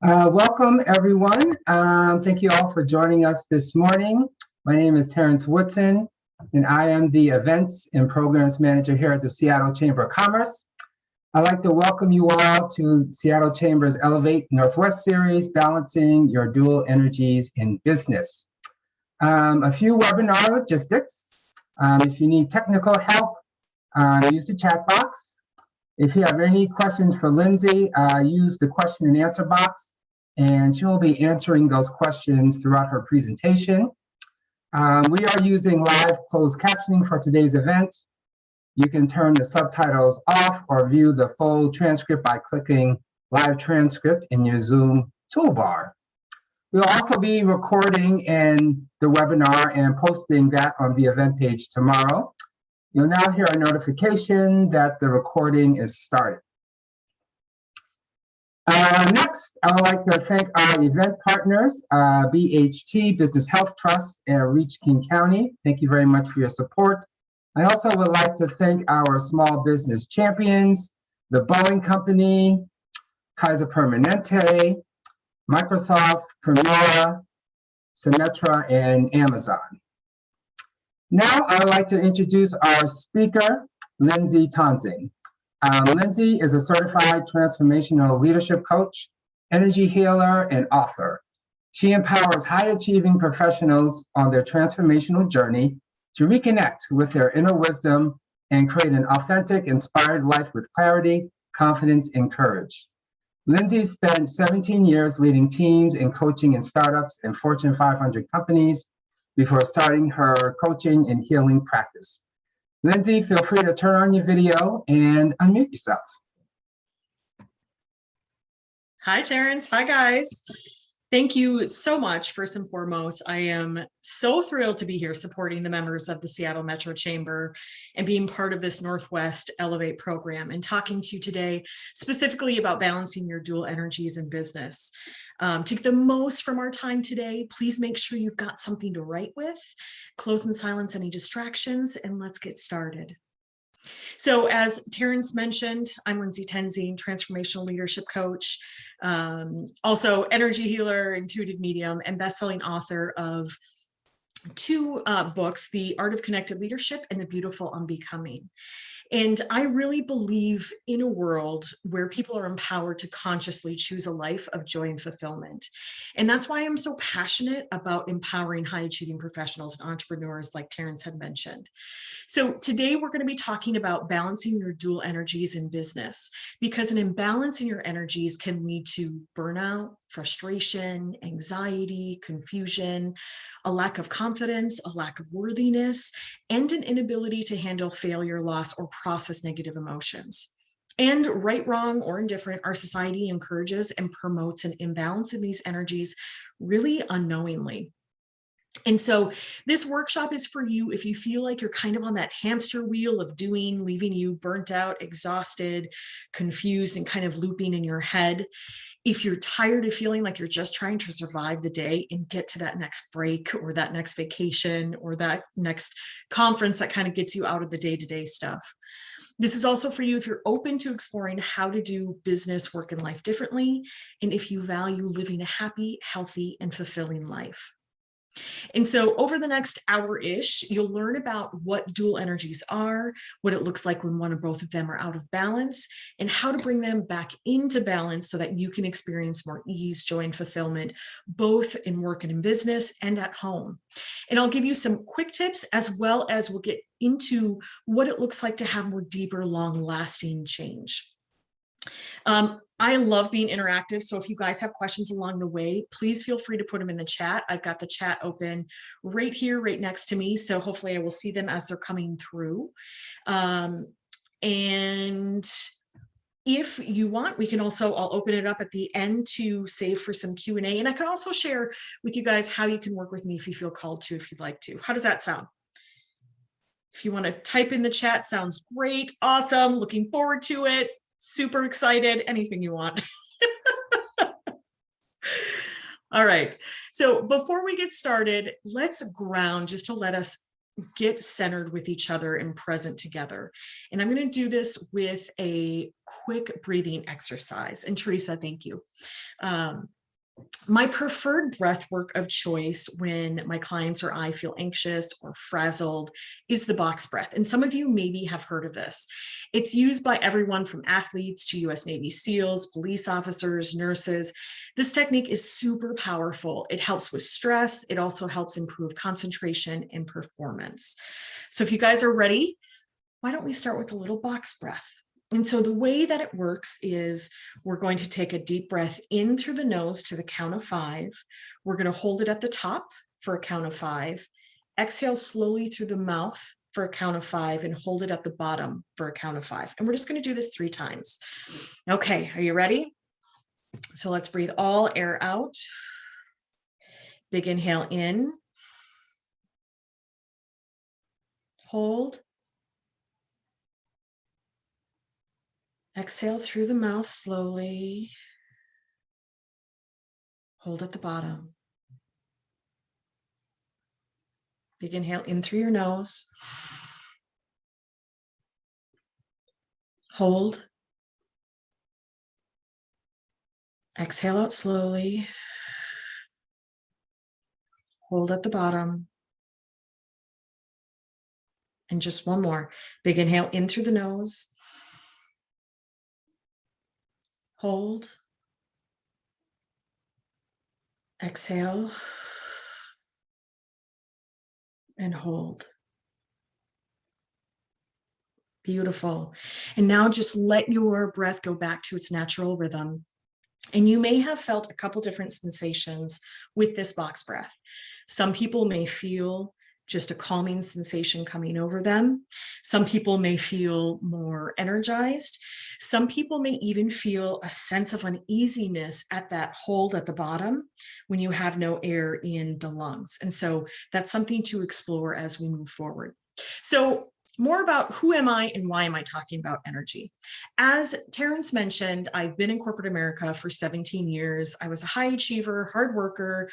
Welcome, everyone. Thank you all for joining us this morning. My name is Terrence Woodson, and I am the Events and Programs Manager here at the Seattle Chamber of Commerce. I'd like to welcome you all to Seattle Chamber's Elevate Northwest Series, Balancing Your Dual Energies in Business. A few webinar logistics. If you need technical help, use the chat box. If you have any questions for Lindsay, use the question and answer box, and she will be answering those questions throughout her presentation. We are using live closed captioning for today's event. You can turn the subtitles off or view the full transcript by clicking Live Transcript in your Zoom toolbar. We'll also be recording the webinar and posting that on the event page tomorrow. You'll now hear a notification that the recording is started. Next, I would like to thank our event partners, BHT Business Health Trust and Reach King County. Thank you very much for your support. I also would like to thank our small business champions, the Boeing Company, Kaiser Permanente, Microsoft, Premier, Symetra, and Amazon. Now, I would like to introduce our speaker, Lindsay Tonsing. Lindsay is a certified transformational leadership coach, energy healer, and author. She empowers high-achieving professionals on their transformational journey to reconnect with their inner wisdom and create an authentic, inspired life with clarity, confidence, and courage. Lindsay spent 17 years leading teams and coaching in startups and Fortune 500 companies before starting her coaching and healing practice. Lindsay, feel free to turn on your video and unmute yourself. Hi, Terrence. Hi, guys. Thank you so much. First and foremost, I am so thrilled to be here supporting the members of the Seattle Metro Chamber and being part of this Northwest Elevate program and talking to you today specifically about balancing your dual energies in business. To get the most from our time today, please make sure you've got something to write with, close and silence any distractions, and let's get started. So as Terrence mentioned, I'm Lindsay Tonsing, transformational leadership coach, also energy healer, intuitive medium, and best-selling author of two books, The Art of Connected Leadership and The Beautiful Unbecoming. And I really believe in a world where people are empowered to consciously choose a life of joy and fulfillment. And that's why I'm so passionate about empowering high-achieving professionals and entrepreneurs like Terrence had mentioned. So today we're going to be talking about balancing your dual energies in business, because an imbalance in your energies can lead to burnout, frustration, anxiety, confusion, a lack of confidence, a lack of worthiness, and an inability to handle failure, loss, or process negative emotions. And right, wrong, or indifferent, our society encourages and promotes an imbalance in these energies really unknowingly. And so this workshop is for you if you feel like you're kind of on that hamster wheel of doing, leaving you burnt out, exhausted, confused, and kind of looping in your head. If you're tired of feeling like you're just trying to survive the day and get to that next break or that next vacation or that next conference that kind of gets you out of the day-to-day stuff. This is also for you if you're open to exploring how to do business, work, and life differently, and if you value living a happy, healthy, and fulfilling life. And so over the next hour-ish, you'll learn about what dual energies are, what it looks like when one or both of them are out of balance, and how to bring them back into balance so that you can experience more ease, joy, and fulfillment, both in work and in business and at home. And I'll give you some quick tips, as well as we'll get into what it looks like to have more deeper, long-lasting change. I love being interactive, so if you guys have questions along the way, please feel free to put them in the chat. I've got the chat open right here, right next to me, so hopefully I will see them as they're coming through. And if you want, we can also, I'll open it up at the end to save for some Q&A, and I can also share with you guys how you can work with me if you feel called to, if you'd like to. How does that sound? If you want to type in the chat, sounds great, awesome, looking forward to it. Super excited, anything you want. All right, so before we get started, let's ground just to let us get centered with each other and present together. And I'm going to do this with a quick breathing exercise. And Teresa, thank you. My preferred breath work of choice when my clients or I feel anxious or frazzled is the box breath. And some of you maybe have heard of this. It's used by everyone from athletes to US Navy SEALs, police officers, nurses. This technique is super powerful. It helps with stress. It also helps improve concentration and performance. So if you guys are ready, why don't we start with a little box breath? And so the way that it works is we're going to take a deep breath in through the nose to the count of 5. We're going to hold it at the top for a count of 5. Exhale slowly through the mouth for a count of 5 and hold it at the bottom for a count of 5. And we're just going to do this 3 times. Okay, are you ready? So let's breathe all air out. Big inhale in. Hold. Exhale through the mouth slowly. Hold at the bottom. Big inhale in through your nose. Hold. Exhale out slowly. Hold at the bottom. And just one more. Big inhale in through the nose. Hold. Exhale. And hold. Beautiful. And now just let your breath go back to its natural rhythm. And you may have felt a couple different sensations with this box breath. Some people may feel just a calming sensation coming over them. Some people may feel more energized. Some people may even feel a sense of uneasiness at that hold at the bottom when you have no air in the lungs. And so that's something to explore as we move forward. So more about who am I and why am I talking about energy? As Terrence mentioned, I've been in corporate America for 17 years. I was a high achiever, hard worker.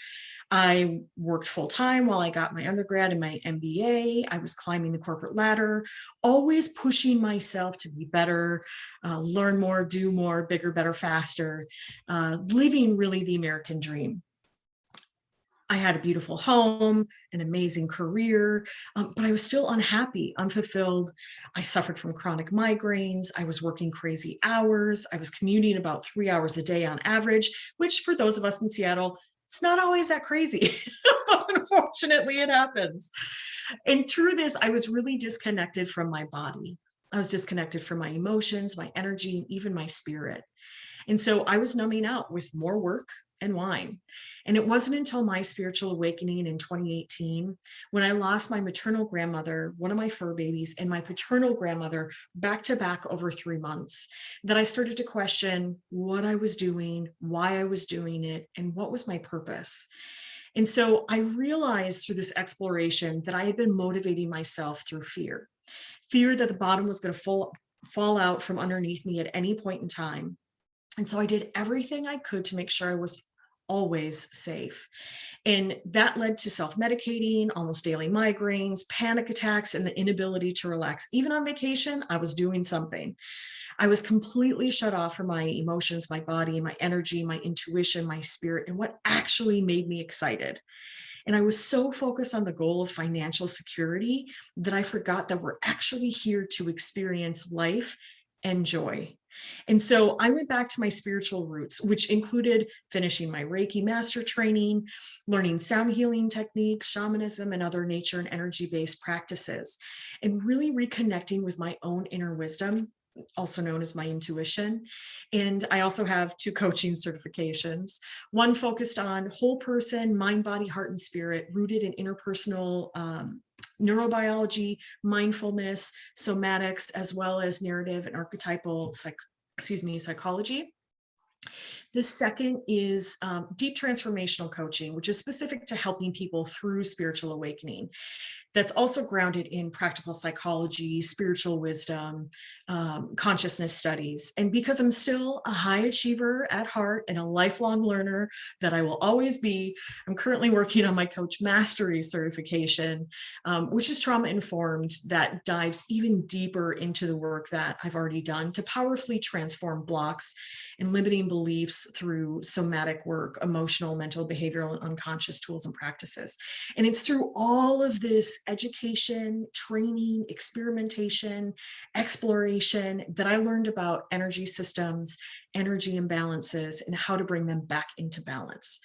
I worked full time while I got my undergrad and my MBA. I was climbing the corporate ladder, always pushing myself to be better, learn more, do more, bigger, better, faster, living really the American dream. I had a beautiful home, an amazing career, but I was still unhappy, unfulfilled. I suffered from chronic migraines. I was working crazy hours. I was commuting about 3 hours a day on average, which for those of us in Seattle, it's not always that crazy. Unfortunately, it happens. And through this, I was really disconnected from my body. I was disconnected from my emotions, my energy, even my spirit. And so I was numbing out with more work and wine. And it wasn't until my spiritual awakening in 2018, when I lost my maternal grandmother, one of my fur babies, and my paternal grandmother back to back over 3 months, that I started to question what I was doing, why I was doing it, and what was my purpose. And so I realized through this exploration that I had been motivating myself through fear that the bottom was going to fall out from underneath me at any point in time. And so I did everything I could to make sure I was always safe. And that led to self-medicating, almost daily migraines, panic attacks, and the inability to relax. Even on vacation, I was doing something. I was completely shut off from my emotions, my body, my energy, my intuition, my spirit, and what actually made me excited. And I was so focused on the goal of financial security that I forgot that we're actually here to experience life and joy. And so I went back to my spiritual roots, which included finishing my Reiki master training, learning sound healing techniques, shamanism, and other nature and energy-based practices, and really reconnecting with my own inner wisdom, also known as my intuition. And I also have 2 coaching certifications, one focused on whole person, mind, body, heart, and spirit, rooted in interpersonal neurobiology, mindfulness, somatics, as well as narrative and archetypal psychology. The second is deep transformational coaching, which is specific to helping people through spiritual awakening. that's also grounded in practical psychology, spiritual wisdom, consciousness studies. And because I'm still a high achiever at heart and a lifelong learner that I will always be, I'm currently working on my Coach Mastery certification, which is trauma informed, that dives even deeper into the work that I've already done to powerfully transform blocks and limiting beliefs through somatic work, emotional, mental, behavioral, and unconscious tools and practices. And it's through all of this education, training, experimentation, exploration that I learned about energy systems, energy imbalances, and how to bring them back into balance.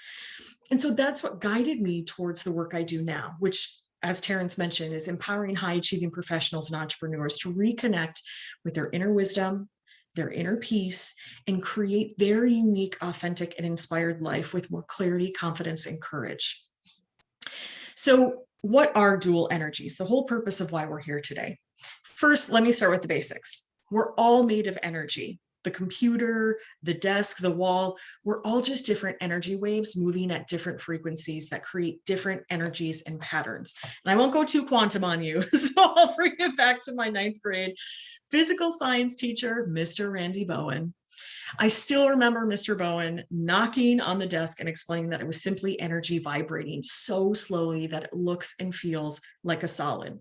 And so that's what guided me towards the work I do now, which, as Terrence mentioned, is empowering high achieving professionals and entrepreneurs to reconnect with their inner wisdom, their inner peace, and create their unique, authentic, and inspired life with more clarity, confidence, and courage. So what are dual energies? The whole purpose of why we're here today. First, let me start with the basics. We're all made of energy. The computer, the desk, the wall, we're all just different energy waves moving at different frequencies that create different energies and patterns. And I won't go too quantum on you, so I'll bring it back to my 9th grade physical science teacher, Mr. Randy Bowen. I still remember Mr. Bowen knocking on the desk and explaining that it was simply energy vibrating so slowly that it looks and feels like a solid.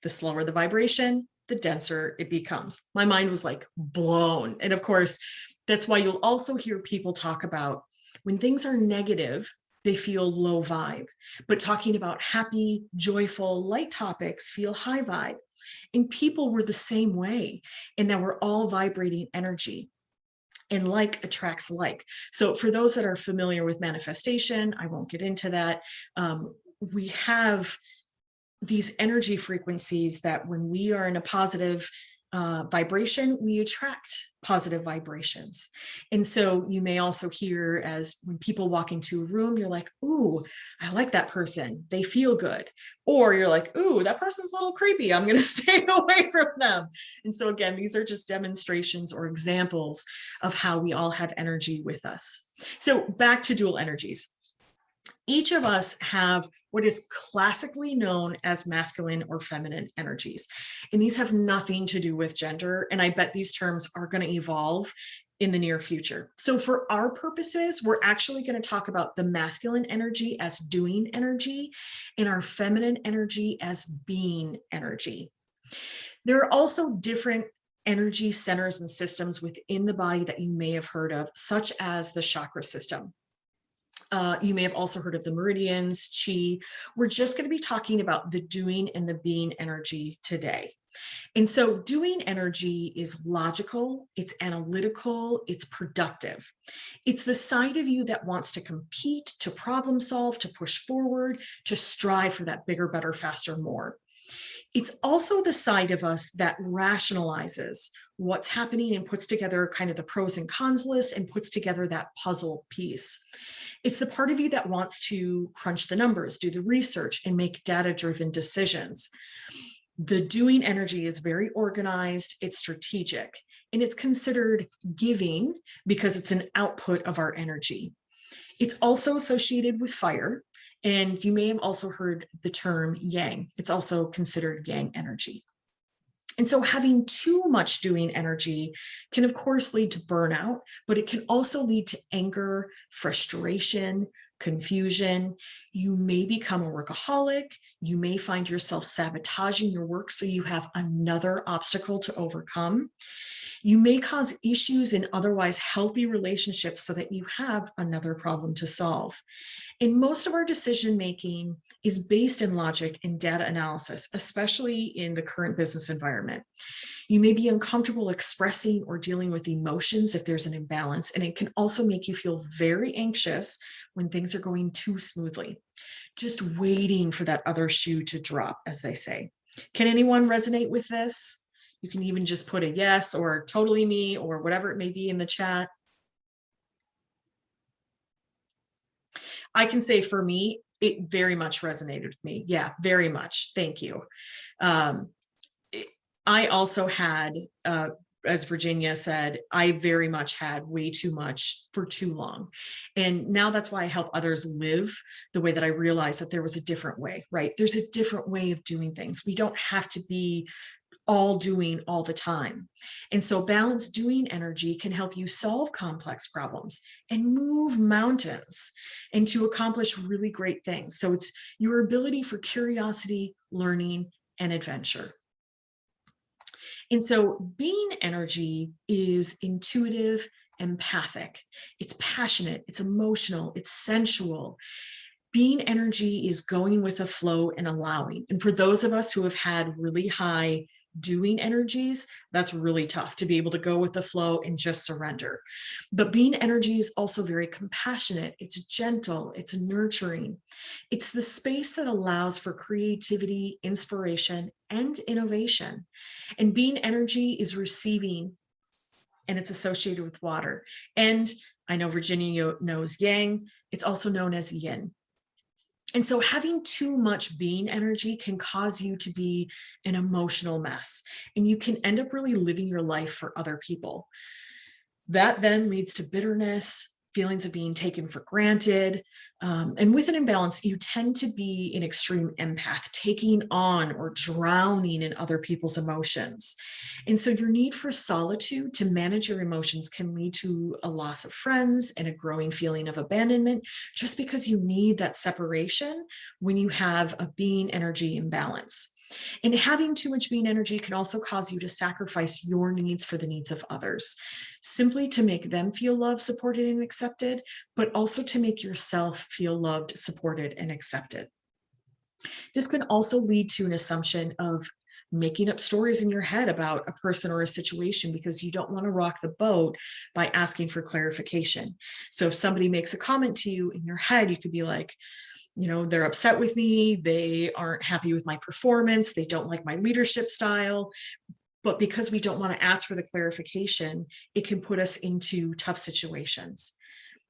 The slower the vibration, the denser it becomes. My mind was like blown. And of course, that's why you'll also hear people talk about when things are negative, they feel low vibe, but talking about happy, joyful, light topics feel high vibe. And people were the same way, and that we're all vibrating energy. And like attracts like. So for those that are familiar with manifestation, I won't get into that. We have these energy frequencies that when we are in a positive vibration, we attract positive vibrations. And so you may also hear, as when people walk into a room, you're like, ooh, I like that person. They feel good. Or you're like, ooh, that person's a little creepy. I'm going to stay away from them. And so again, these are just demonstrations or examples of how we all have energy with us. So back to dual energies. Each of us have what is classically known as masculine or feminine energies. And these have nothing to do with gender. And I bet these terms are going to evolve in the near future. So for our purposes, we're actually going to talk about the masculine energy as doing energy and our feminine energy as being energy. There are also different energy centers and systems within the body that you may have heard of, such as the chakra system. You may have also heard of the meridians, chi. We're just going to be talking about the doing and the being energy today. And so doing energy is logical, it's analytical, it's productive. It's the side of you that wants to compete, to problem solve, to push forward, to strive for that bigger, better, faster, more. It's also the side of us that rationalizes what's happening and puts together kind of the pros and cons list and puts together that puzzle piece. It's the part of you that wants to crunch the numbers, do the research, and make data-driven decisions. The doing energy is very organized, it's strategic, and it's considered giving because it's an output of our energy. It's also associated with fire, and you may have also heard the term yang. It's also considered yang energy. And so having too much doing energy can, of course, lead to burnout, but it can also lead to anger, frustration, confusion. You may become a workaholic. You may find yourself sabotaging your work so you have another obstacle to overcome. You may cause issues in otherwise healthy relationships so that you have another problem to solve. And most of our decision making is based in logic and data analysis, especially in the current business environment. You may be uncomfortable expressing or dealing with emotions if there's an imbalance, and it can also make you feel very anxious when things are going too smoothly, just waiting for that other shoe to drop, as they say. Can anyone resonate with this? You can even just put a yes or totally me or whatever it may be in the chat. I can say for me, it very much resonated with me. Yeah, very much. Thank you. I also had as Virginia said, I very much had way too much for too long. And now that's why I help others live the way that I realized that there was a different way, right? There's a different way of doing things. We don't have to be all doing all the time. And so balanced doing energy can help you solve complex problems and move mountains and to accomplish really great things. So it's your ability for curiosity, learning, and adventure. And so being energy is intuitive, empathic, it's passionate, it's emotional, it's sensual. Being energy is going with the flow and allowing. And for those of us who have had really high doing energies, that's really tough to be able to go with the flow and just surrender. But being energy is also very compassionate. It's gentle, it's nurturing. It's the space that allows for creativity, inspiration, and innovation. And being energy is receiving, and it's associated with water. And I know Virginia knows yang, it's also known as yin. And so having too much being energy can cause you to be an emotional mess, and you can end up really living your life for other people. That then leads to bitterness, feelings of being taken for granted. And with an imbalance, you tend to be an extreme empath, taking on or drowning in other people's emotions. And so your need for solitude to manage your emotions can lead to a loss of friends and a growing feeling of abandonment, just because you need that separation when you have a being energy imbalance. And having too much being energy can also cause you to sacrifice your needs for the needs of others, simply to make them feel loved, supported, and accepted, but also to make yourself feel loved, supported, and accepted. This can also lead to an assumption of making up stories in your head about a person or a situation because you don't want to rock the boat by asking for clarification. So if somebody makes a comment to you in your head, you could be like, they're upset with me, they aren't happy with my performance, they don't like my leadership style. But because we don't want to ask for the clarification, it can put us into tough situations.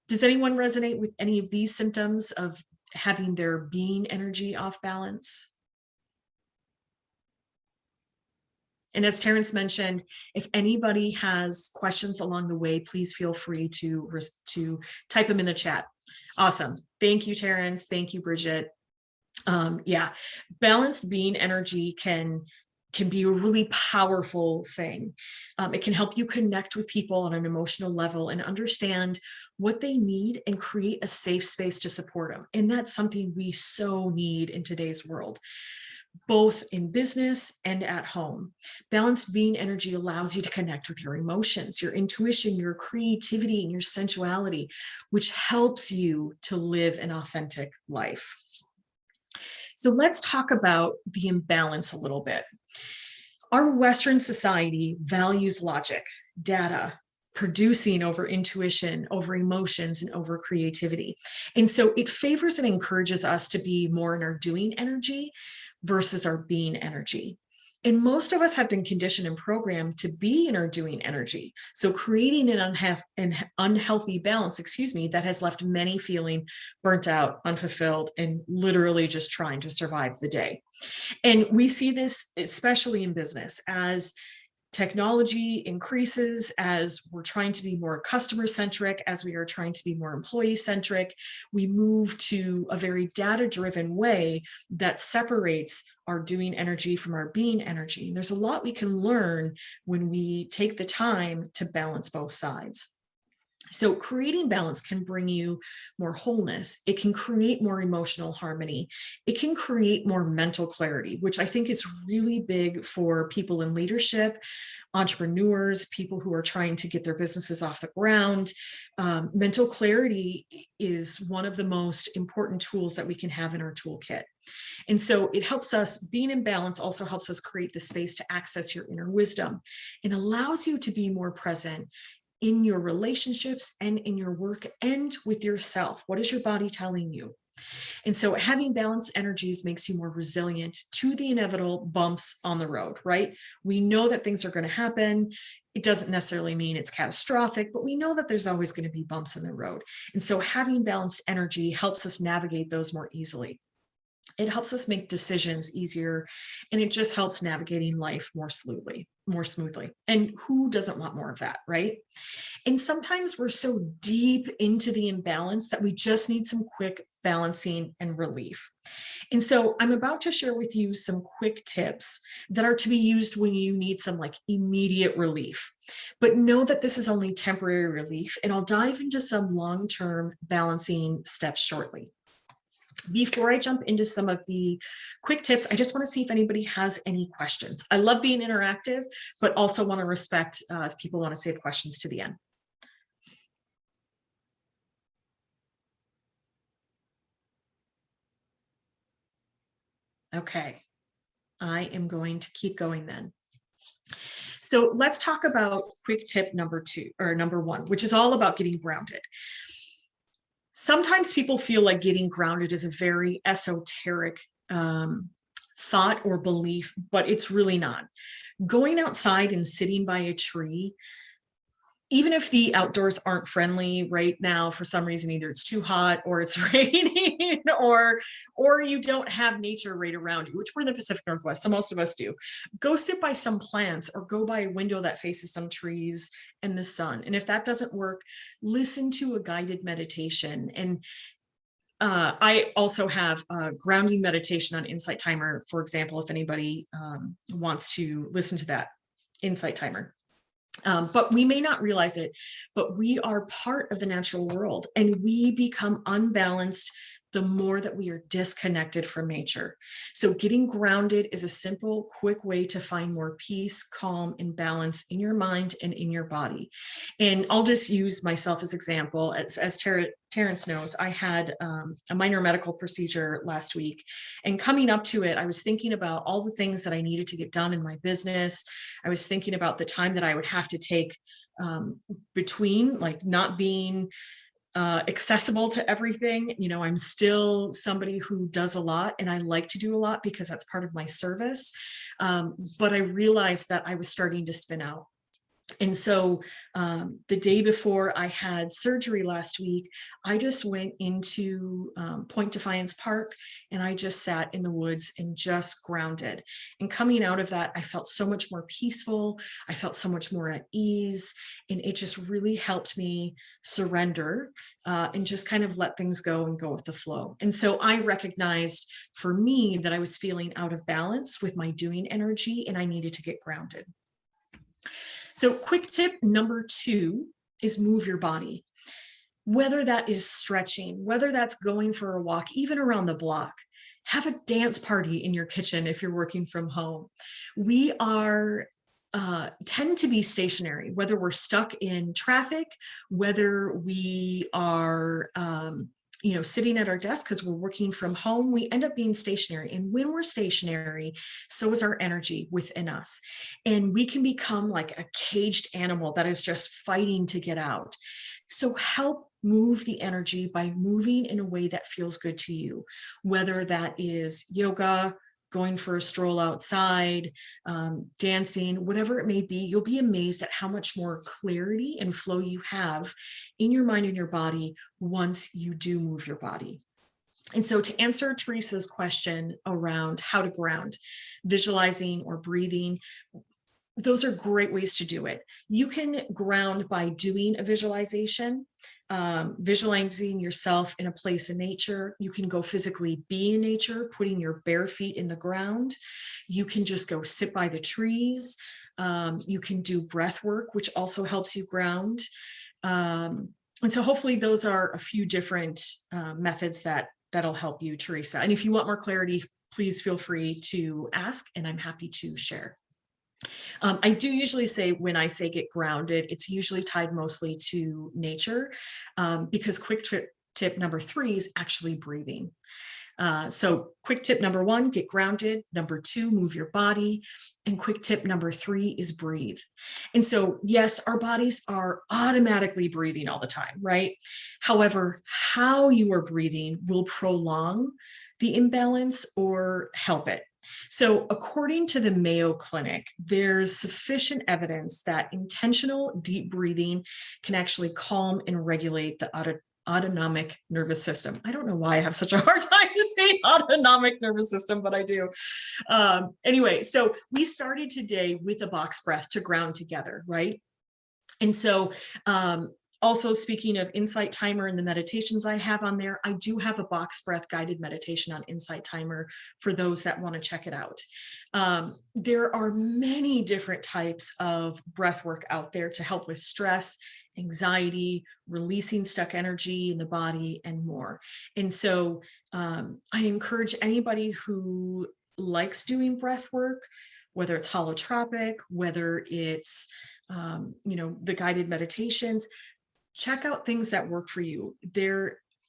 Does anyone resonate with any of these symptoms of having their being energy off balance? And as Terrence mentioned, if anybody has questions along the way, please feel free to type them in the chat. Awesome. Thank you, Terrence. Thank you, Bridget. Yeah, balanced being energy can be a really powerful thing. It can help you connect with people on an emotional level and understand what they need and create a safe space to support them. And that's something we so need in today's world, both in business and at home. Balanced being energy allows you to connect with your emotions, your intuition, your creativity, and your sensuality, which helps you to live an authentic life. So let's talk about the imbalance a little bit. Our Western society values logic, data, producing over intuition, over emotions, and over creativity. And so it favors and encourages us to be more in our doing energy versus our being energy. And most of us have been conditioned and programmed to be in our doing energy. So creating an unhealthy balance, that has left many feeling burnt out, unfulfilled, and literally just trying to survive the day. And we see this especially in business as technology increases, as we're trying to be more customer centric, as we are trying to be more employee centric. We move to a very data driven way that separates our doing energy from our being energy. And there's a lot we can learn when we take the time to balance both sides. So creating balance can bring you more wholeness. It can create more emotional harmony. It can create more mental clarity, which I think is really big for people in leadership, entrepreneurs, people who are trying to get their businesses off the ground. Mental clarity is one of the most important tools that we can have in our toolkit. And so it helps us, being in balance also helps us create the space to access your inner wisdom and allows you to be more present in your relationships and in your work and with yourself. What is your body telling you? And so having balanced energies makes you more resilient to the inevitable bumps on the road, right? We know that things are going to happen. It doesn't necessarily mean it's catastrophic, but we know that there's always going to be bumps in the road. And so having balanced energy helps us navigate those more easily. It helps us make decisions easier, and it just helps navigating life more smoothly. And who doesn't want more of that, right? And sometimes we're so deep into the imbalance that we just need some quick balancing and relief. And so I'm about to share with you some quick tips that are to be used when you need some like immediate relief. But know that this is only temporary relief, and I'll dive into some long-term balancing steps shortly. Before I jump into some of the quick tips, I just want to see if anybody has any questions. I love being interactive, but also want to respect if people want to save questions to the end. Okay, I am going to keep going then. So let's talk about quick tip number one, which is all about getting grounded. Sometimes people feel like getting grounded is a very esoteric thought or belief, but it's really not. Going outside and sitting by a tree, even if the outdoors aren't friendly right now, for some reason, either it's too hot or it's raining, or you don't have nature right around you, which we're in the Pacific Northwest, so most of us do. Go sit by some plants or go by a window that faces some trees and the sun. And if that doesn't work, listen to a guided meditation. And I also have a grounding meditation on Insight Timer, for example, if anybody wants to listen to that Insight Timer. But we may not realize it, but we are part of the natural world, and we become unbalanced the more that we are disconnected from nature. So getting grounded is a simple, quick way to find more peace, calm, and balance in your mind and in your body. And I'll just use myself as example. As Terrence knows, I had a minor medical procedure last week, and coming up to it, I was thinking about all the things that I needed to get done in my business. I was thinking about the time that I would have to take between, like, not being accessible to everything. You know, I'm still somebody who does a lot, and I like to do a lot because that's part of my service. But I realized that I was starting to spin out. And so the day before I had surgery last week, I just went into Point Defiance Park, and I just sat in the woods and just grounded. And coming out of that, I felt so much more peaceful. I felt so much more at ease. And it just really helped me surrender and just kind of let things go and go with the flow. And so I recognized for me that I was feeling out of balance with my doing energy, and I needed to get grounded. So quick tip number 2 is move your body. Whether that is stretching, whether that's going for a walk, even around the block, have a dance party in your kitchen if you're working from home. We tend to be stationary, whether we're stuck in traffic, whether we are sitting at our desk because we're working from home, we end up being stationary. And when we're stationary, so is our energy within us. And we can become like a caged animal that is just fighting to get out. So help move the energy by moving in a way that feels good to you, whether that is yoga, going for a stroll outside, dancing, whatever it may be. You'll be amazed at how much more clarity and flow you have in your mind and your body once you do move your body. And so to answer Teresa's question around how to ground, visualizing or breathing, those are great ways to do it. You can ground by doing a visualization, visualizing yourself in a place in nature. You can go physically be in nature, putting your bare feet in the ground. You can just go sit by the trees. You can do breath work, which also helps you ground. And so hopefully those are a few different methods that'll help you, Teresa. And if you want more clarity, please feel free to ask, and I'm happy to share. I do usually say, when I say get grounded, it's usually tied mostly to nature, because quick tip number 3 is actually breathing. So quick tip number 1, get grounded. Number 2, move your body. And quick tip number 3 is breathe. And so, yes, our bodies are automatically breathing all the time, right? However, how you are breathing will prolong the imbalance or help it. So according to the Mayo Clinic, there's sufficient evidence that intentional deep breathing can actually calm and regulate the autonomic nervous system. I don't know why I have such a hard time to say autonomic nervous system, but I do. Anyway, so we started today with a box breath to ground together, right? And so also speaking of Insight Timer and the meditations I have on there, I do have a box breath guided meditation on Insight Timer for those that want to check it out. There are many different types of breath work out there to help with stress, anxiety, releasing stuck energy in the body, and more. And so I encourage anybody who likes doing breath work, whether it's holotropic, whether it's the guided meditations, check out things that work for you.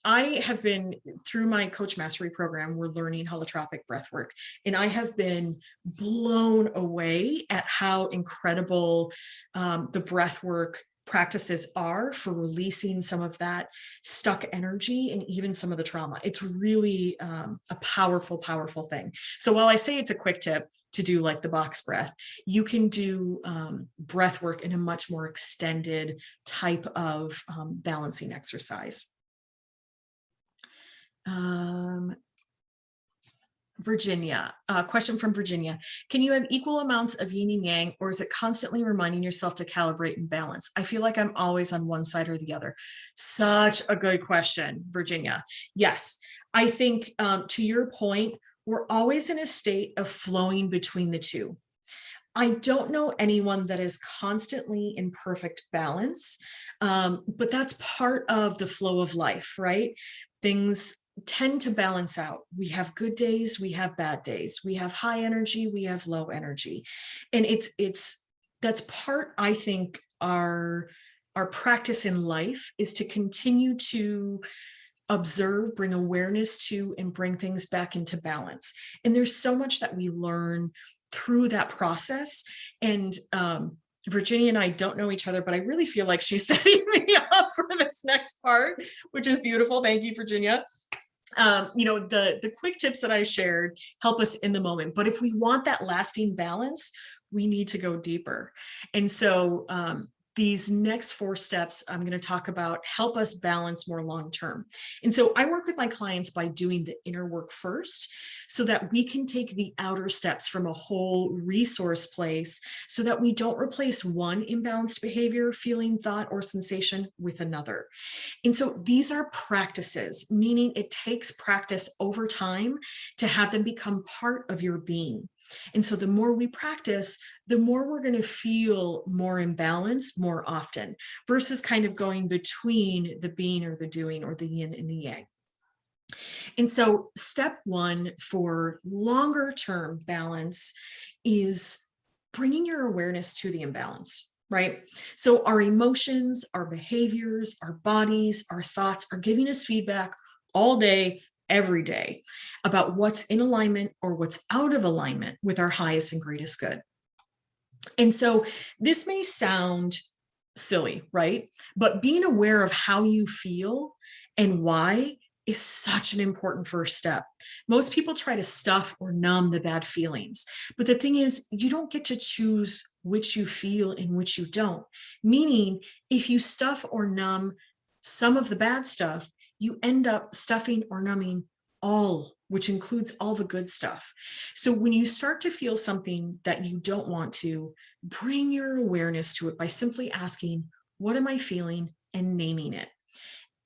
I have been, through my Coach Mastery program, we're learning holotropic breath work, and I have been blown away at how incredible the breath work practices are for releasing some of that stuck energy and even some of the trauma. It's really a powerful, powerful thing. So while I say it's a quick tip to do like the box breath, you can do breath work in a much more extended type of balancing exercise. Virginia, question from Virginia. Can you have equal amounts of yin and yang, or is it constantly reminding yourself to calibrate and balance? I feel like I'm always on one side or the other. Such a good question, Virginia. Yes, I think to your point, we're always in a state of flowing between the two. I don't know anyone that is constantly in perfect balance, but that's part of the flow of life, right? Things tend to balance out. We have good days, we have bad days, we have high energy, we have low energy. And that's part, I think, our practice in life is to continue to observe, bring awareness to, and bring things back into balance. And there's so much that we learn through that process. And Virginia and I don't know each other, but I really feel like she's setting me up for this next part, which is beautiful. Thank you, Virginia. The quick tips that I shared help us in the moment, but if we want that lasting balance, we need to go deeper. And so these next 4 steps I'm going to talk about help us balance more long-term. And so I work with my clients by doing the inner work first, so that we can take the outer steps from a whole resource place, so that we don't replace one imbalanced behavior, feeling, thought, or sensation with another. And so these are practices, meaning it takes practice over time to have them become part of your being. And so the more we practice, the more we're going to feel more in balance more often, versus kind of going between the being or the doing, or the yin and the yang. And so step 1 for longer term balance is bringing your awareness to the imbalance, right? So our emotions, our behaviors, our bodies, our thoughts are giving us feedback all day, every day, about what's in alignment or what's out of alignment with our highest and greatest good. And so this may sound silly, right? But being aware of how you feel and why is such an important first step. Most people try to stuff or numb the bad feelings, but the thing is, you don't get to choose which you feel and which you don't. Meaning, if you stuff or numb some of the bad stuff, you end up stuffing or numbing all, which includes all the good stuff. So when you start to feel something that you don't want to, bring your awareness to it by simply asking, what am I feeling, and naming it.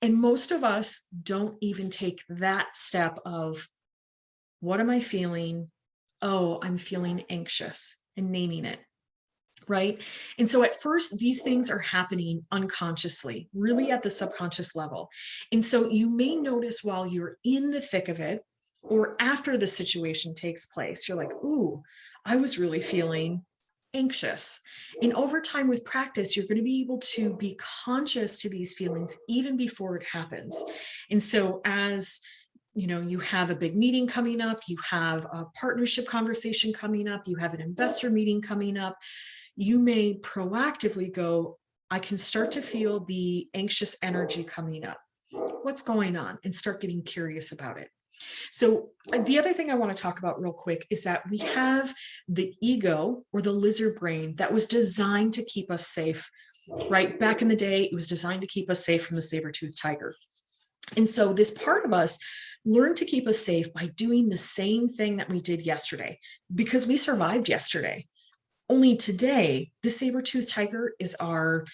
And most of us don't even take that step of, what am I feeling? Oh, I'm feeling anxious, and naming it, right? And so at first, these things are happening unconsciously, really at the subconscious level. And so you may notice while you're in the thick of it, or after the situation takes place, you're like, ooh, I was really feeling anxious. And over time with practice, you're going to be able to be conscious to these feelings even before it happens. And so as you have a big meeting coming up, you have a partnership conversation coming up, you have an investor meeting coming up, you may proactively go, I can start to feel the anxious energy coming up. What's going on? And start getting curious about it. So the other thing I want to talk about real quick is that we have the ego, or the lizard brain, that was designed to keep us safe, right? Back in the day, it was designed to keep us safe from the saber-toothed tiger. And so this part of us learned to keep us safe by doing the same thing that we did yesterday, because we survived yesterday. Only today, the saber-toothed tiger is our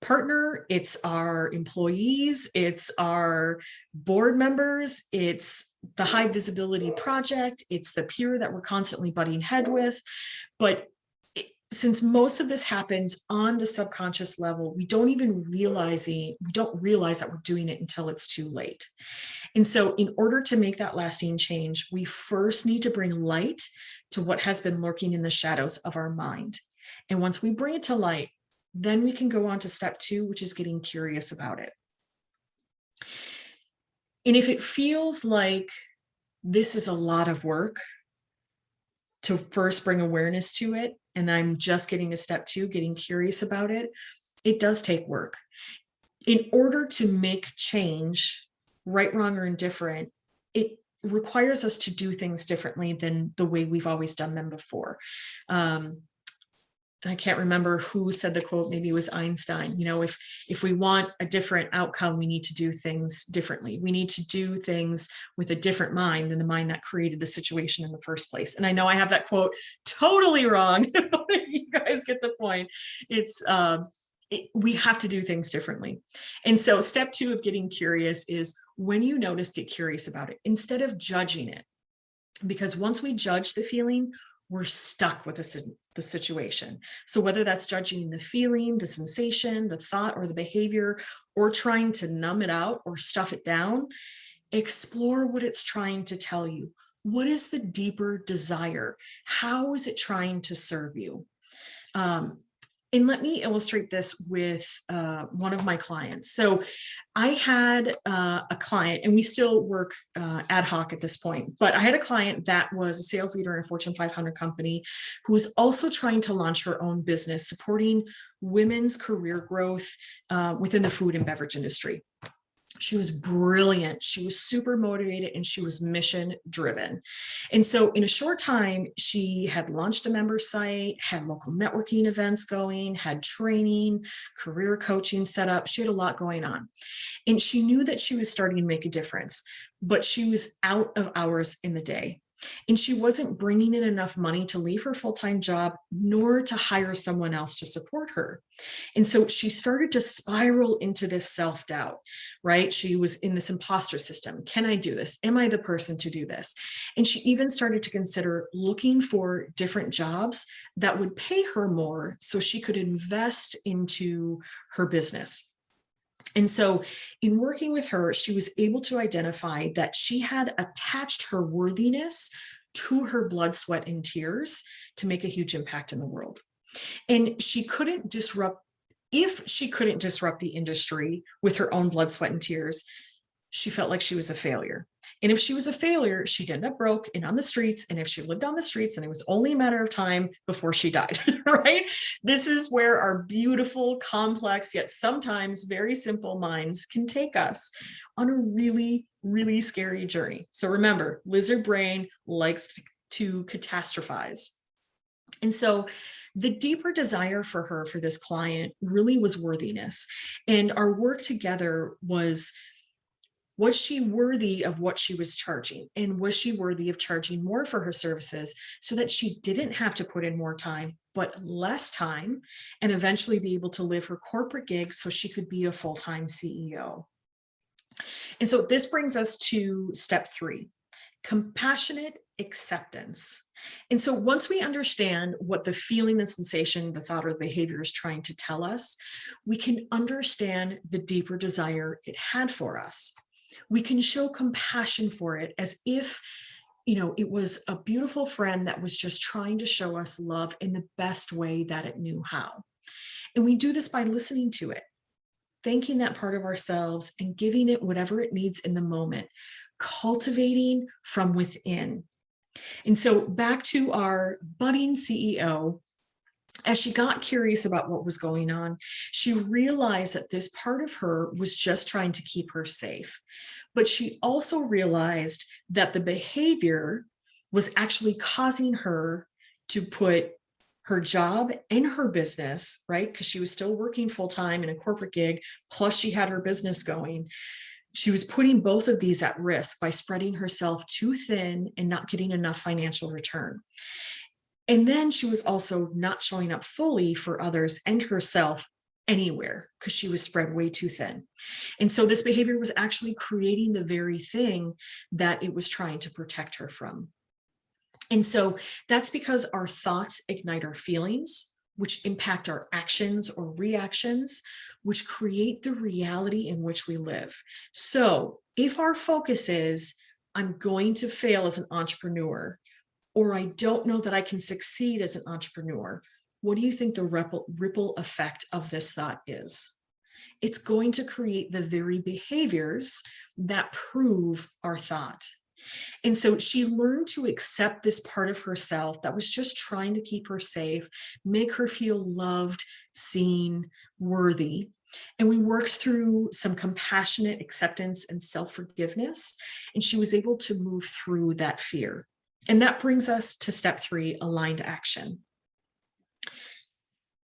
partner, it's our employees, it's our board members, it's the high visibility project, it's the peer that we're constantly butting head with. But since most of this happens on the subconscious level, we don't realize that we're doing it until it's too late. And so in order to make that lasting change, we first need to bring light to what has been lurking in the shadows of our mind. And once we bring it to light, then we can go on to step 2, which is getting curious about it. And if it feels like this is a lot of work to first bring awareness to it, and I'm just getting to step 2, getting curious about it, it does take work. In order to make change, right, wrong, or indifferent, it requires us to do things differently than the way we've always done them before. I can't remember who said the quote, maybe it was Einstein, if we want a different outcome, we need to do things differently. We need to do things with a different mind than the mind that created the situation in the first place. And I know I have that quote totally wrong. You guys get the point. We have to do things differently. And so step 2 of getting curious is, when you notice, get curious about it instead of judging it. Because once we judge the feeling, we're stuck with the situation. So whether that's judging the feeling, the sensation, the thought, or the behavior, or trying to numb it out or stuff it down, explore what it's trying to tell you. What is the deeper desire? How is it trying to serve you? And let me illustrate this with one of my clients. So I had a client, and we still work ad hoc at this point, but I had a client that was a sales leader in a Fortune 500 company who was also trying to launch her own business, supporting women's career growth within the food and beverage industry. She was brilliant. She was super motivated, and she was mission driven. And so in a short time, she had launched a member site, had local networking events going, had training, career coaching set up. She had a lot going on. And she knew that she was starting to make a difference, but she was out of hours in the day. And she wasn't bringing in enough money to leave her full-time job, nor to hire someone else to support her. And so she started to spiral into this self-doubt, right? She was in this imposter system. Can I do this? Am I the person to do this? And she even started to consider looking for different jobs that would pay her more so she could invest into her business. And so in working with her, she was able to identify that she had attached her worthiness to her blood, sweat, and tears to make a huge impact in the world. And if she couldn't disrupt the industry with her own blood, sweat, and tears, she felt like she was a failure. And if she was a failure, she'd end up broke and on the streets. And if she lived on the streets, then it was only a matter of time before she died, right? This is where our beautiful, complex, yet sometimes very simple minds can take us on a really, really scary journey. So remember, lizard brain likes to catastrophize. And so the deeper desire for her, for this client, really was worthiness. And our work together was she worthy of what she was charging? And was she worthy of charging more for her services so that she didn't have to put in more time, but less time, and eventually be able to live her corporate gig so she could be a full-time CEO? And so this brings us to step 3, compassionate acceptance. And so once we understand what the feeling, the sensation, the thought, or the behavior is trying to tell us, we can understand the deeper desire it had for us. We can show compassion for it as if, it was a beautiful friend that was just trying to show us love in the best way that it knew how. And we do this by listening to it, thanking that part of ourselves, and giving it whatever it needs in the moment, cultivating from within. And so back to our budding CEO, as she got curious about what was going on, she realized that this part of her was just trying to keep her safe. But she also realized that the behavior was actually causing her to put her job and her business, right? Because she was still working full-time in a corporate gig, plus she had her business going. She was putting both of these at risk by spreading herself too thin and not getting enough financial return. And then she was also not showing up fully for others and herself anywhere because she was spread way too thin. And so this behavior was actually creating the very thing that it was trying to protect her from. And so that's because our thoughts ignite our feelings, which impact our actions or reactions, which create the reality in which we live. So if our focus is, I'm going to fail as an entrepreneur, or I don't know that I can succeed as an entrepreneur, what do you think the ripple effect of this thought is? It's going to create the very behaviors that prove our thought. And so she learned to accept this part of herself that was just trying to keep her safe, make her feel loved, seen, worthy. And we worked through some compassionate acceptance and self-forgiveness, and she was able to move through that fear. And that brings us to step 3, aligned action.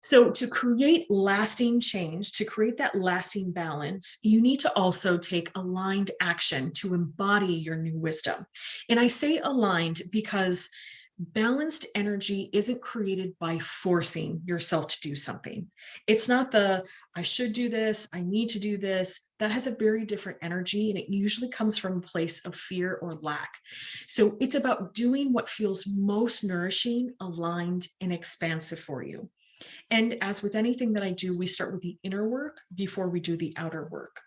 So to create lasting change, to create that lasting balance, you need to also take aligned action to embody your new wisdom. And I say aligned because balanced energy isn't created by forcing yourself to do something. It's not the, I should do this, I need to do this. That has a very different energy, and it usually comes from a place of fear or lack. So it's about doing what feels most nourishing, aligned, and expansive for you. And as with anything that I do, we start with the inner work before we do the outer work.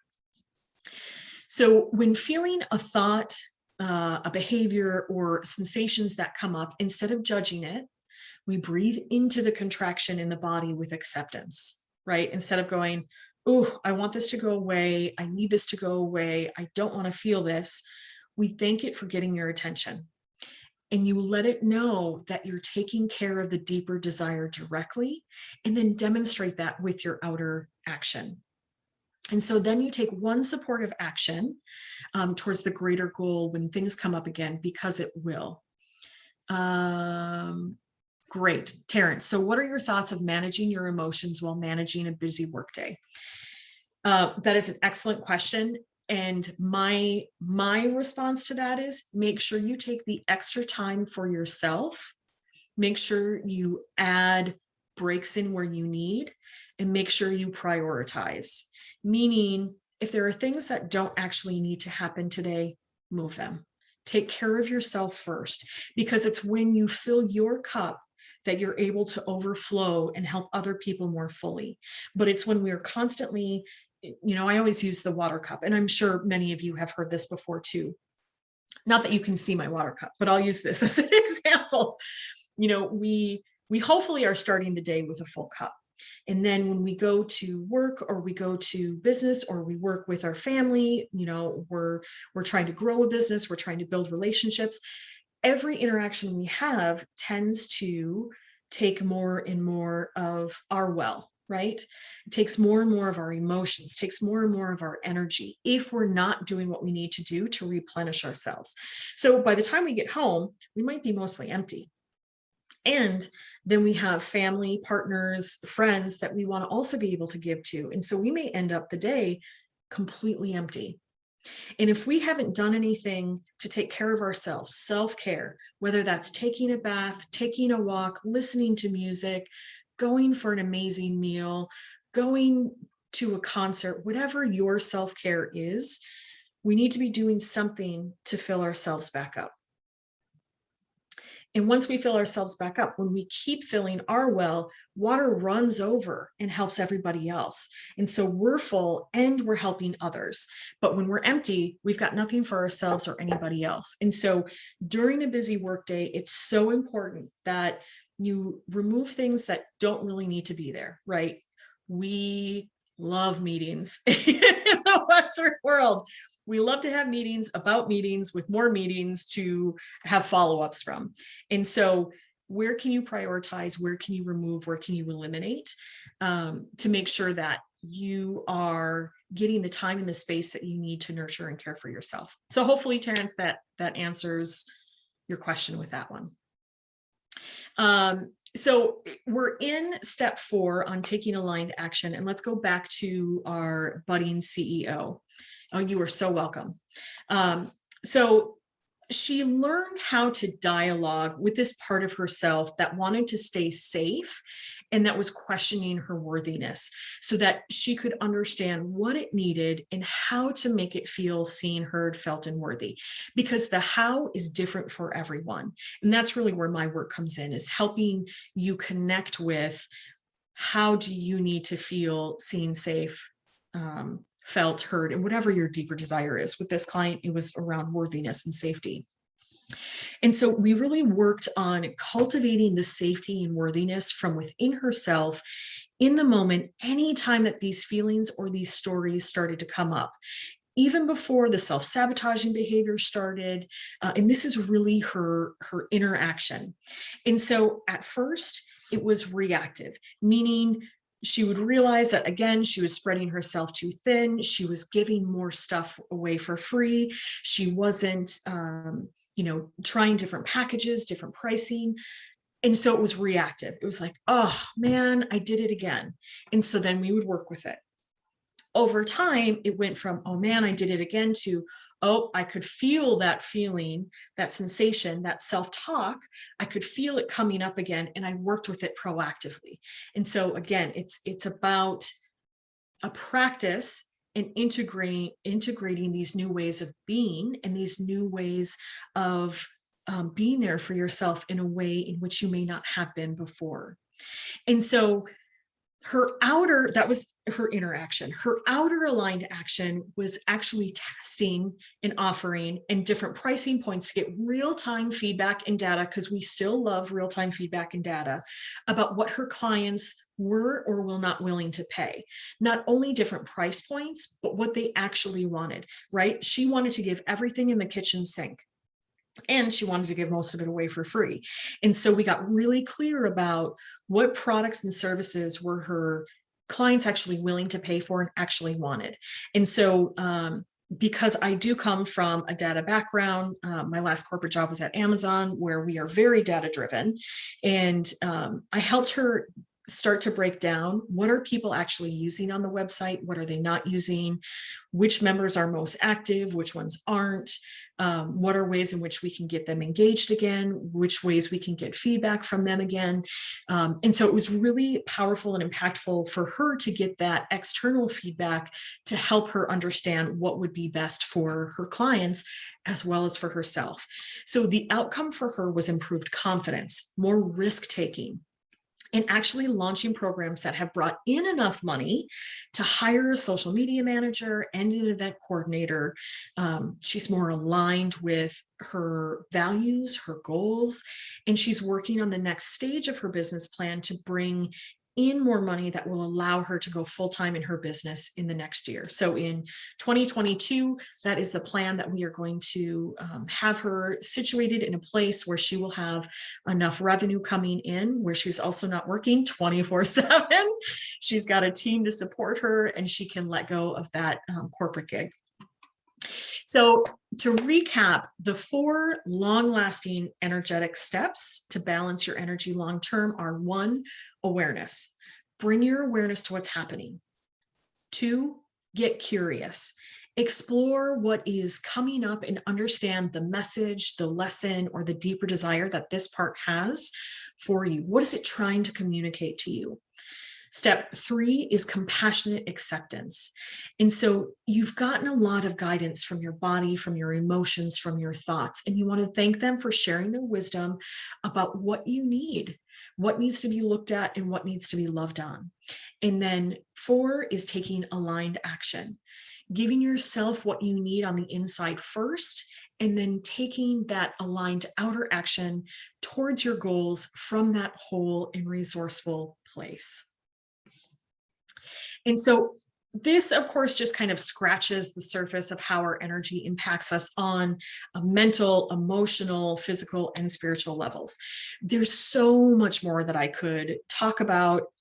So when feeling a thought, a behavior, or sensations that come up, instead of judging it, we breathe into the contraction in the body with acceptance, right? Instead of going, oh, I want this to go away. I need this to go away. I don't want to feel this. We thank it for getting your attention. And you let it know that you're taking care of the deeper desire directly, and then demonstrate that with your outer action. And so then you take one supportive action towards the greater goal when things come up again, because it will. Great, Terrence. So what are your thoughts of managing your emotions while managing a busy workday? That is an excellent question. And my response to that is, make sure you take the extra time for yourself. Make sure you add breaks in where you need, and make sure you prioritize. Meaning, if there are things that don't actually need to happen today, move them. Take care of yourself first, because it's when you fill your cup that you're able to overflow and help other people more fully. But it's when we're constantly, I always use the water cup, and I'm sure many of you have heard this before too. Not that you can see my water cup, but I'll use this as an example. We hopefully are starting the day with a full cup. And then when we go to work, or we go to business, or we work with our family, we're trying to grow a business, we're trying to build relationships. Every interaction we have tends to take more and more of our well, right? It takes more and more of our emotions, takes more and more of our energy if we're not doing what we need to do to replenish ourselves. So by the time we get home, we might be mostly empty. And then we have family, partners, friends that we want to also be able to give to. And so we may end up the day completely empty. And if we haven't done anything to take care of ourselves, self-care, whether that's taking a bath, taking a walk, listening to music, going for an amazing meal, going to a concert, whatever your self-care is, we need to be doing something to fill ourselves back up. And once we fill ourselves back up, when we keep filling our well, water runs over and helps everybody else. And so we're full and we're helping others. But when we're empty, we've got nothing for ourselves or anybody else. And so during a busy workday, it's so important that you remove things that don't really need to be there, right? We love meetings in the Western world. We love to have meetings about meetings with more meetings to have follow-ups from. And so where can you prioritize? Where can you remove? Where can you eliminate to make sure that you are getting the time and the space that you need to nurture and care for yourself? So hopefully, Terrence, that answers your question with that one. So we're in step 4 on taking aligned action, and let's go back to our budding CEO. Oh, you are so welcome. So she learned how to dialogue with this part of herself that wanted to stay safe and that was questioning her worthiness so that she could understand what it needed and how to make it feel seen, heard, felt, and worthy. Because the how is different for everyone. And that's really where my work comes in, is helping you connect with how do you need to feel seen, safe, felt, heard, and whatever your deeper desire is. With this client, it was around worthiness and safety. And so we really worked on cultivating the safety and worthiness from within herself in the moment, anytime that these feelings or these stories started to come up, even before the self-sabotaging behavior started. And this is really her interaction. And so at first it was reactive, meaning she would realize that, again, she was spreading herself too thin. She was giving more stuff away for free. She wasn't, trying different packages, different pricing. And so it was reactive. It was like, oh man, I did it again. And so then we would work with it. Over time, it went from, oh man, I did it again, to, oh, I could feel that feeling, that sensation, that self-talk. I could feel it coming up again, and I worked with it proactively. And so again, it's about a practice and integrating these new ways of being and these new ways of being there for yourself in a way in which you may not have been before. And so that was her interaction. Her outer aligned action was actually testing and offering and different pricing points to get real-time feedback and data, because we still love real-time feedback and data about what her clients were or will not willing to pay. Not only different price points, but what they actually wanted, right? She wanted to give everything in the kitchen sink, and she wanted to give most of it away for free. And so we got really clear about what products and services were her clients actually willing to pay for and actually wanted. And so because I do come from a data background, my last corporate job was at Amazon, where we are very data driven. And I helped her start to break down, what are people actually using on the website? What are they not using? Which members are most active? Which ones aren't? What are ways in which we can get them engaged again? Which ways we can get feedback from them again? And so it was really powerful and impactful for her to get that external feedback to help her understand what would be best for her clients as well as for herself. So the outcome for her was improved confidence, more risk-taking, and actually launching programs that have brought in enough money to hire a social media manager and an event coordinator. She's more aligned with her values, her goals, and she's working on the next stage of her business plan to bring in more money that will allow her to go full-time in her business in the next year. So in 2022, that is the plan, that we are going to have her situated in a place where she will have enough revenue coming in, where she's also not working 24/7. She's got a team to support her, and she can let go of that corporate gig. So to recap, the 4 long-lasting energetic steps to balance your energy long-term are: 1, awareness. Bring your awareness to what's happening. 2, get curious. Explore what is coming up and understand the message, the lesson, or the deeper desire that this part has for you. What is it trying to communicate to you? Step 3 is compassionate acceptance. And so you've gotten a lot of guidance from your body, from your emotions, from your thoughts, and you want to thank them for sharing their wisdom about what you need, what needs to be looked at, and what needs to be loved on. And then 4 is taking aligned action, giving yourself what you need on the inside first, and then taking that aligned outer action towards your goals from that whole and resourceful place. And so this, of course, just kind of scratches the surface of how our energy impacts us on a mental, emotional, physical, and spiritual levels. There's so much more that I could talk about,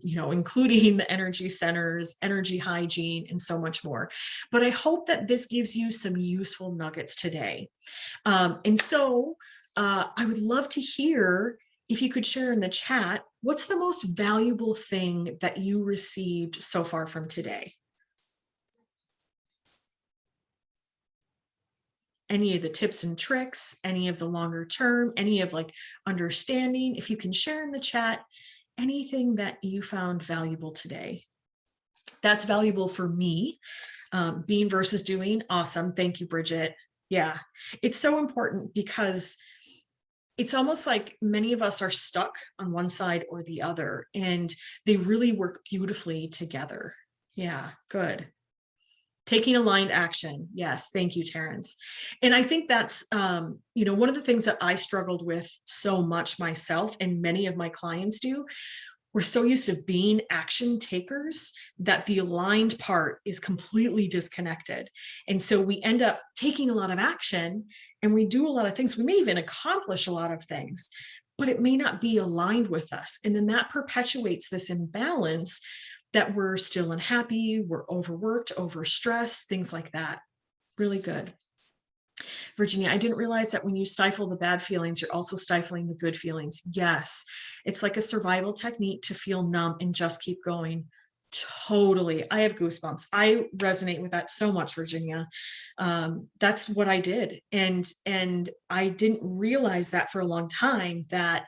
including the energy centers, energy hygiene, and so much more. But I hope that this gives you some useful nuggets today. And so I would love to hear, if you could share in the chat, what's the most valuable thing that you received so far from today? any of the tips and tricks, any of the longer term, any of like understanding, if you can share in the chat, anything that you found valuable today. That's valuable for me. Being versus doing, awesome. Thank you, Bridget. Yeah, it's so important because it's almost like many of us are stuck on one side or the other, and they really work beautifully together. Yeah, good. Taking aligned action. Yes, thank you, Terrence. And I think that's, one of the things that I struggled with so much myself, and many of my clients do. We're so used to being action takers that the aligned part is completely disconnected. And so we end up taking a lot of action and we do a lot of things. We may even accomplish a lot of things, but it may not be aligned with us. And then that perpetuates this imbalance that we're still unhappy, we're overworked, overstressed, things like that. Really good. Virginia, I didn't realize that when you stifle the bad feelings, you're also stifling the good feelings. Yes, it's like a survival technique to feel numb and just keep going. Totally. I have goosebumps. I resonate with that so much, Virginia. That's what I did. And I didn't realize that for a long time, that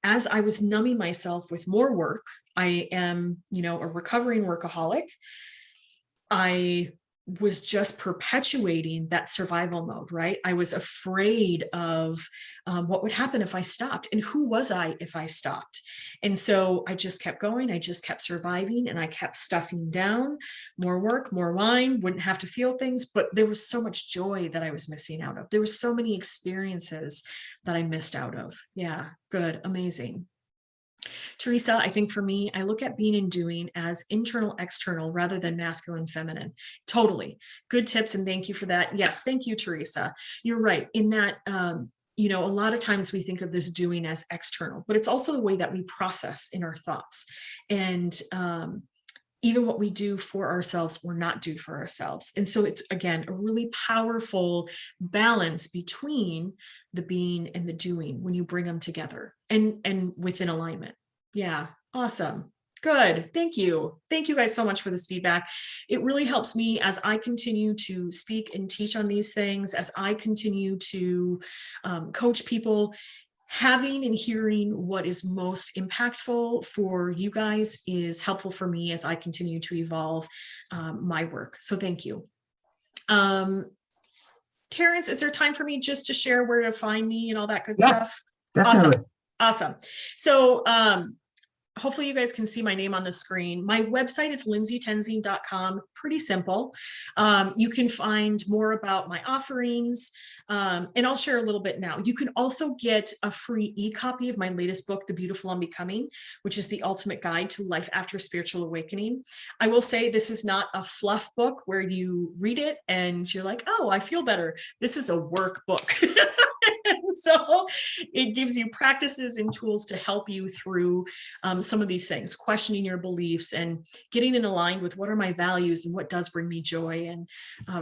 as I was numbing myself with more work, I am, a recovering workaholic. I was just perpetuating that survival mode, right? I was afraid of what would happen if I stopped, and who was I if I stopped? And so I just kept going. I just kept surviving, and I kept stuffing down more work, more wine, wouldn't have to feel things, but there was so much joy that I was missing out of. There was so many experiences that I missed out of. Yeah, good, amazing. Teresa, I think for me, I look at being and doing as internal, external, rather than masculine, feminine. Totally. Good tips. And thank you for that. Yes. Thank you, Teresa. You're right in that, a lot of times we think of this doing as external, but it's also the way that we process in our thoughts. And, even what we do for ourselves or not do for ourselves. And so it's, again, a really powerful balance between the being and the doing when you bring them together and within alignment. Yeah, awesome. Good. Thank you. Thank you guys so much for this feedback. It really helps me as I continue to speak and teach on these things, as I continue to coach people. Having and hearing what is most impactful for you guys is helpful for me as I continue to evolve my work. So thank you. Terrence, is there time for me just to share where to find me and all that good stuff? Definitely. Awesome. So hopefully you guys can see my name on the screen. My website is lindsaytenzing.com. Pretty simple. You can find more about my offerings, and I'll share a little bit now. You can also get a free e-copy of my latest book, The Beautiful Unbecoming, which is the ultimate guide to life after spiritual awakening. I will say this is not a fluff book where you read it and you're like, oh, I feel better. This is a workbook. So it gives you practices and tools to help you through some of these things, questioning your beliefs and getting in aligned with what are my values and what does bring me joy, and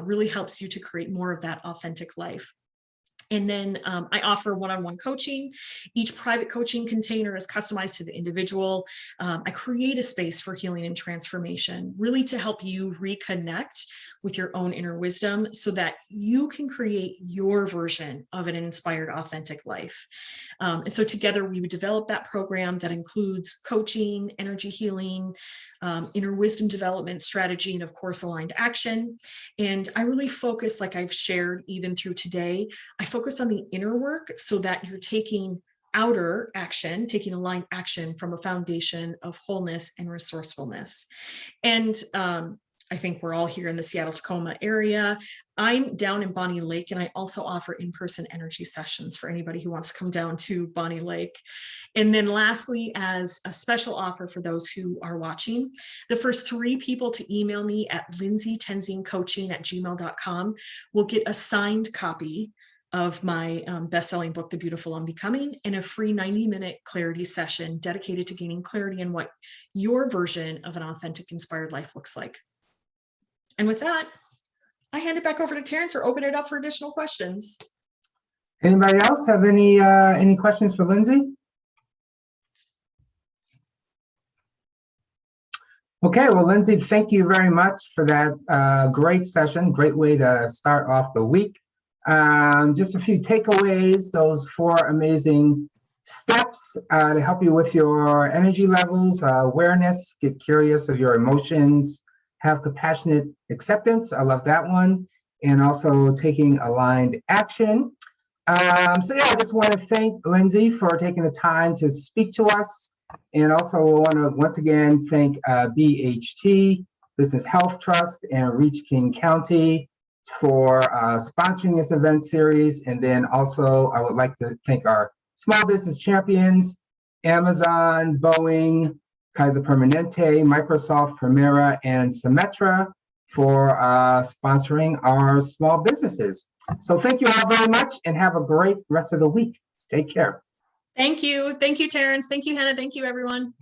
really helps you to create more of that authentic life. And then I offer one-on-one coaching. Each private coaching container is customized to the individual. I create a space for healing and transformation, really to help you reconnect with your own inner wisdom so that you can create your version of an inspired, authentic life. And so together we would develop that program that includes coaching, energy healing, inner wisdom development, strategy, and of course, aligned action. And I really focus, like I've shared even through today, I focus on the inner work so that you're taking outer action, taking aligned action from a foundation of wholeness and resourcefulness. And I think we're all here in the Seattle-Tacoma area. I'm down in Bonnie Lake, and I also offer in-person energy sessions for anybody who wants to come down to Bonnie Lake. And then lastly, as a special offer for those who are watching, the first 3 people to email me at lindsaytenzingcoaching@gmail.com will get a signed copy of my best-selling book, The Beautiful Unbecoming, and a free 90-minute clarity session dedicated to gaining clarity in what your version of an authentic, inspired life looks like. And with that, I hand it back over to Terrence or open it up for additional questions. Anybody else have any questions for Lindsay? Okay, well, Lindsay, thank you very much for that great session. Great way to start off the week. Just a few takeaways, those 4 amazing steps to help you with your energy levels, awareness, get curious of your emotions, have compassionate acceptance. I love that one. And also taking aligned action. So yeah, I just want to thank Lindsay for taking the time to speak to us. And also want to once again thank BHT, Business Health Trust, and Reach King County for sponsoring this event series. And then also I would like to thank our small business champions, Amazon, Boeing, Kaiser Permanente, Microsoft, Primera, and Symetra for sponsoring our small businesses. So thank you all very much and have a great rest of the week. Take care. Thank you. Thank you, Terrence. Thank you, Hannah. Thank you, everyone.